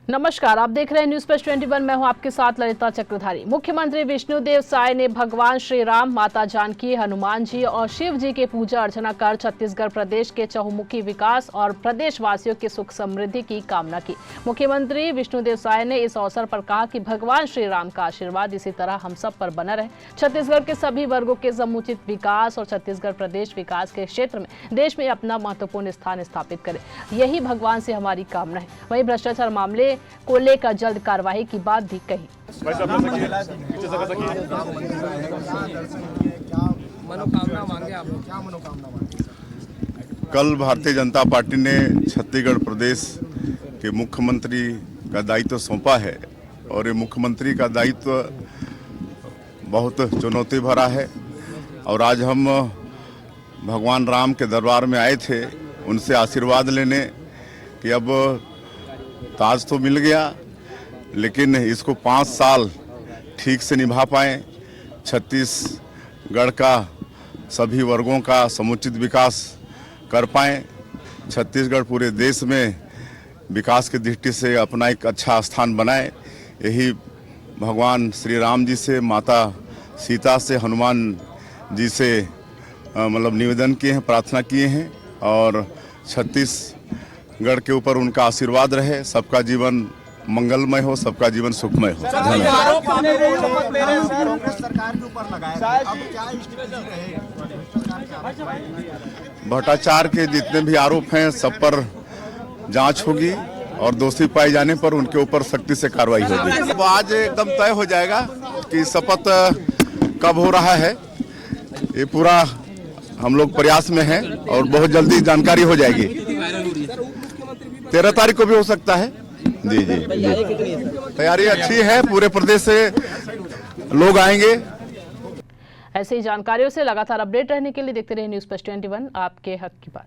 नमस्कार, आप देख रहे हैं न्यूज प्लस 21। मैं हूं आपके साथ ललिता चक्रधारी। मुख्यमंत्री विष्णुदेव साय ने भगवान श्री राम, माता जानकी, हनुमान जी और शिव जी के पूजा अर्चना कर छत्तीसगढ़ प्रदेश के चहुमुखी विकास और प्रदेशवासियों की सुख समृद्धि की कामना की। मुख्यमंत्री विष्णुदेव साय ने इस अवसर पर कहा कि भगवान श्री राम का आशीर्वाद इसी तरह हम सब पर बना रहे, छत्तीसगढ़ के सभी वर्गों के समुचित विकास और छत्तीसगढ़ प्रदेश विकास के क्षेत्र में देश में अपना महत्वपूर्ण स्थान स्थापित करे, यही भगवान से हमारी कामना है। वहीं भ्रष्टाचार मामले को लेकर जल्द कार्रवाई की बात भी कही। मनोकामना मांगे आप लोग, क्या मनोकामना मांगे? कल भारतीय जनता पार्टी ने छत्तीसगढ़ प्रदेश के मुख्यमंत्री का दायित्व सौंपा है और ये मुख्यमंत्री का दायित्व बहुत चुनौती भरा है। और आज हम भगवान राम के दरबार में आए थे उनसे आशीर्वाद लेने कि अब ताज तो मिल गया, लेकिन इसको 5 साल ठीक से निभा पाएँ, छत्तीसगढ़ का सभी वर्गों का समुचित विकास कर पाएँ, छत्तीसगढ़ पूरे देश में विकास की दृष्टि से अपना एक अच्छा स्थान बनाए। यही भगवान श्री राम जी से, माता सीता से, हनुमान जी से निवेदन किए हैं, प्रार्थना किए हैं और छत्तीसगढ़ के ऊपर उनका आशीर्वाद रहे, सबका जीवन मंगलमय हो, सबका जीवन सुखमय हो। भ्रष्टाचार के जितने भी आरोप हैं सब पर जांच होगी और दोषी पाए जाने पर उनके ऊपर सख्ती से कार्रवाई होगी। अब आज एकदम तय हो जाएगा कि शपथ कब हो रहा है, ये पूरा हम लोग प्रयास में हैं और बहुत जल्दी जानकारी हो जाएगी। 13 तारीख को भी हो सकता है। जी जी, तैयारी अच्छी है, पूरे प्रदेश से लोग आएंगे। ऐसी जानकारियों से लगातार अपडेट रहने के लिए देखते रहिए न्यूज प्लस 21, आपके हक की बात।